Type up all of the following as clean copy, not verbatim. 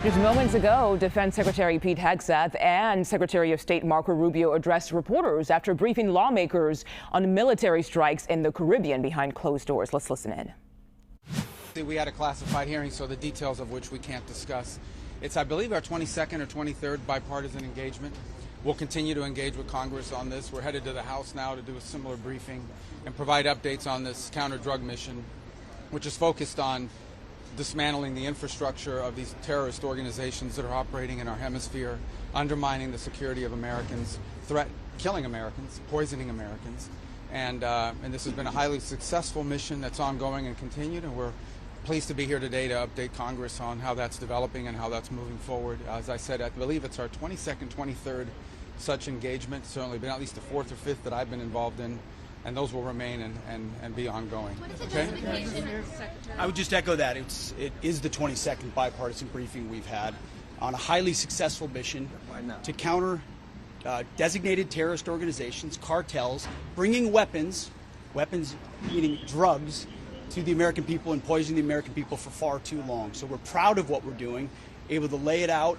Just moments ago, Defense Secretary Pete Hegseth and Secretary of State Marco Rubio addressed reporters after briefing lawmakers on military strikes in the Caribbean behind closed doors. Let's listen in. We had a classified hearing, so the details of which we can't discuss. It's, I believe, our 22nd or 23rd bipartisan engagement. We'll continue to engage with Congress on this. We're headed to the House now to do a similar briefing and provide updates on this counter-drug mission, which is focused on dismantling the infrastructure of these terrorist organizations that are operating in our hemisphere, undermining the security of Americans, killing Americans, poisoning Americans. And this has been a highly successful mission that's ongoing and continued, and we're pleased to be here today to update Congress on how that's developing and how that's moving forward. As I said, I believe it's our 22nd, 23rd such engagement, certainly been at least the fourth or fifth that I've been involved in, and those will remain and be ongoing. Okay? I would just echo that. It is the 22nd bipartisan briefing we've had on a highly successful mission to counter designated terrorist organizations, cartels, bringing weapons meaning drugs, to the American people and poisoning the American people for far too long. So we're proud of what we're doing, able to lay it out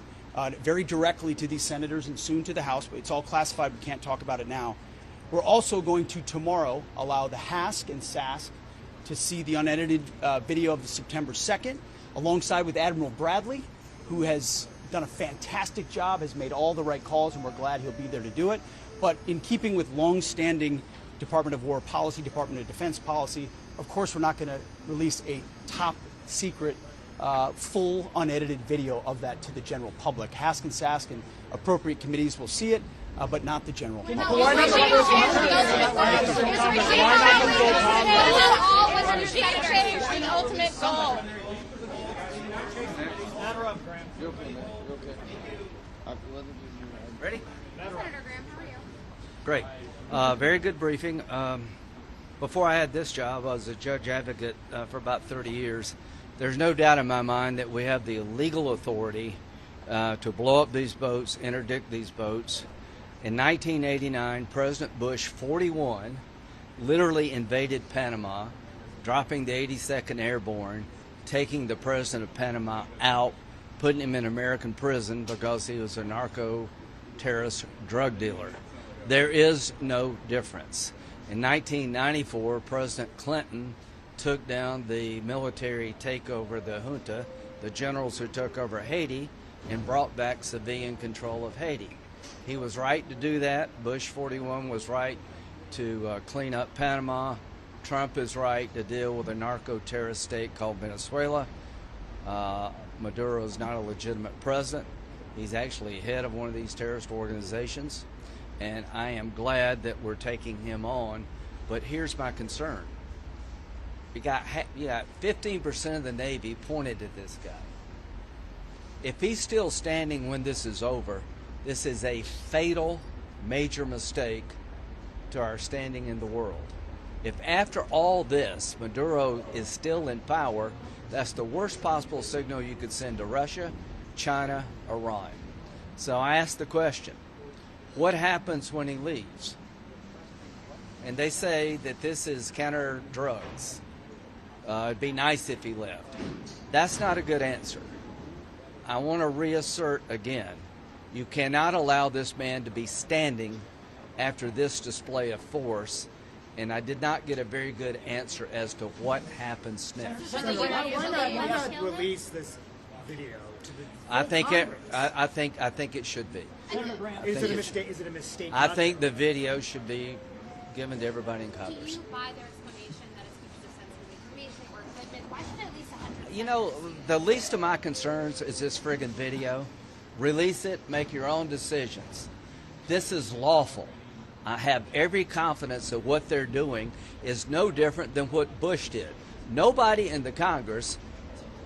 very directly to these senators and soon to the House. It's all classified. We can't talk about it now. We're also going to tomorrow allow the HASC and SASC to see the unedited video of the September 2nd, alongside with Admiral Bradley, who has done a fantastic job, has made all the right calls, and we're glad he'll be there to do it. But in keeping with long-standing Department of War policy, Department of Defense policy, of course we're not going to release a top-secret, full unedited video of that to the general public. HASC and SASC and appropriate committees will see it, but not the general public. Ready? Great. Very good briefing. Before I had this job, I was a judge advocate for about 30 years. There's no doubt in my mind that we have the legal authority to blow up these boats, interdict these boats. In 1989, President Bush, 41, literally invaded Panama, dropping the 82nd Airborne, taking the president of Panama out, putting him in American prison because he was a narco-terrorist drug dealer. There is no difference. In 1994, President Clinton took down the military takeover, the junta, the generals who took over Haiti, and brought back civilian control of Haiti. He was right to do that. Bush 41 was right to clean up Panama. Trump is right to deal with a narco-terrorist state called Venezuela. Maduro is not a legitimate president. He's actually head of one of these terrorist organizations, and I am glad that we're taking him on. But here's my concern. You got 15% of the Navy pointed at this guy. If he's still standing when this is over, this is a fatal, major mistake to our standing in the world. If after all this, Maduro is still in power, that's the worst possible signal you could send to Russia, China, Iran. So I ask the question, what happens when he leaves? And they say that this is counter drugs. It'd be nice if he left. That's not a good answer. I want to reassert again, you cannot allow this man to be standing after this display of force, and I did not get a very good answer as to what happens next. Why not release this video to the I think it should be. Is it a mistake? I think the video should be given to everybody in Congress. Do you buy their explanation that it's because of sensitive information or equipment? Why should at least 100%? You know, the least of my concerns is this friggin' video. Release it, make your own decisions. This is lawful. I have every confidence that what they're doing is no different than what Bush did. Nobody in the Congress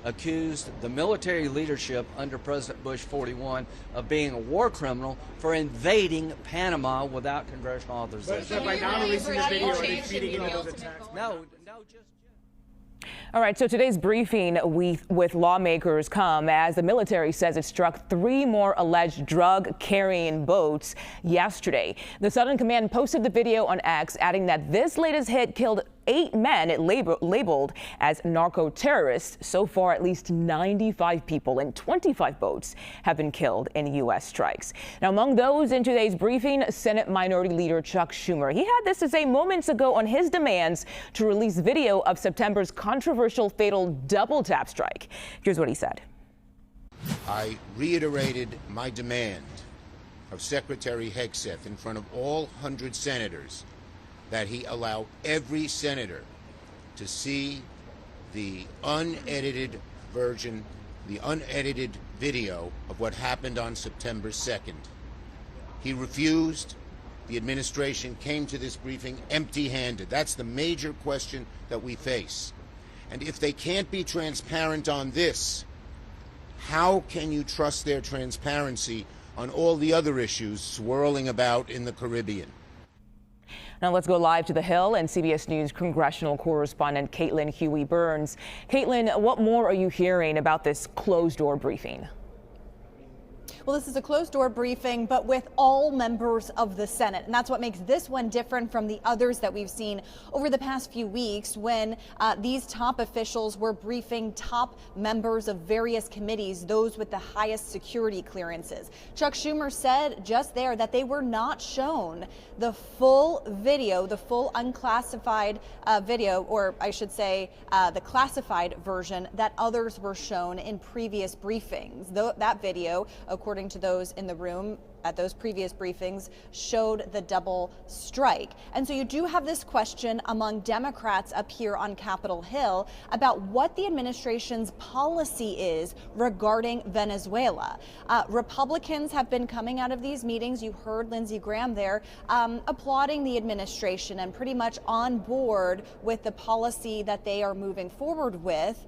accused the military leadership under President Bush 41 of being a war criminal for invading Panama without congressional authorization. But by not releasing the video, are they feeding into those attacks? No, just... All right, so today's briefing with lawmakers come as the military says it struck 3 more alleged drug-carrying boats yesterday. The Southern Command posted the video on X, adding that this latest hit killed 8 men labeled as narco-terrorists. So far, at least 95 people and 25 boats have been killed in U.S. strikes. Now, among those in today's briefing, Senate Minority Leader Chuck Schumer. He had this to say moments ago on his demands to release video of September's controversial fatal double-tap strike. Here's what he said. I reiterated my demand of Secretary Hegseth in front of all 100 senators that he allow every senator to see the unedited version, the unedited video of what happened on September 2nd. He refused. The administration came to this briefing empty-handed. That's the major question that we face. And if they can't be transparent on this, how can you trust their transparency on all the other issues swirling about in the Caribbean? Now let's go live to the Hill and CBS News congressional correspondent Caitlin Huey-Burns. Caitlin, what more are you hearing about this closed-door briefing? Well, this is a closed-door briefing, but with all members of the Senate. And that's what makes this one different from the others that we've seen over the past few weeks when these top officials were briefing top members of various committees, those with the highest security clearances. Chuck Schumer said just there that they were not shown the full video, the full unclassified video, or I should say the classified version that others were shown in previous briefings. That video, according to those in the room at those previous briefings, showed the double strike. And so you do have this question among Democrats up here on Capitol Hill about what the administration's policy is regarding Venezuela. Republicans have been coming out of these meetings. You heard Lindsey Graham there applauding the administration and pretty much on board with the policy that they are moving forward with,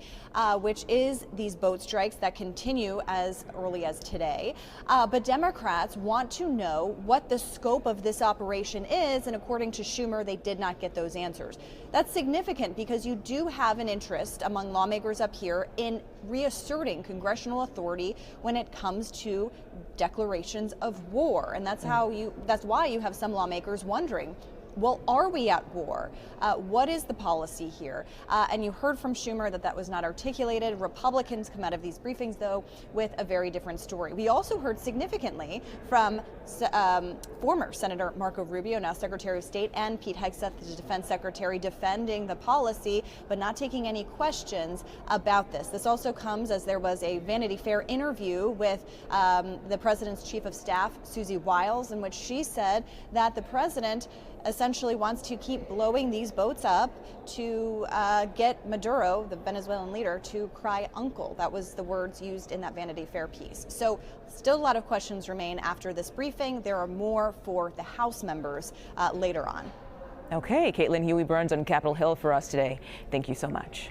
which is these boat strikes that continue as early as today. But Democrats want to know what the scope of this operation is, and according to Schumer, they did not get those answers. That's significant because you do have an interest among lawmakers up here in reasserting congressional authority when it comes to declarations of war, and that's why you have some lawmakers wondering, well, are we at war? What is the policy here? And you heard from Schumer that was not articulated. Republicans come out of these briefings, though, with a very different story. We also heard significantly from former Senator Marco Rubio, now Secretary of State, and Pete Hegseth, the Defense Secretary, defending the policy, but not taking any questions about this. This also comes as there was a Vanity Fair interview with the president's chief of staff, Susie Wiles, in which she said that the president essentially wants to keep blowing these boats up to get Maduro, the Venezuelan leader, to cry uncle. That was the words used in that Vanity Fair piece. So still a lot of questions remain after this briefing. There are more for the House members later on. Okay, Caitlin Huey-Burns on Capitol Hill for us today. Thank you so much.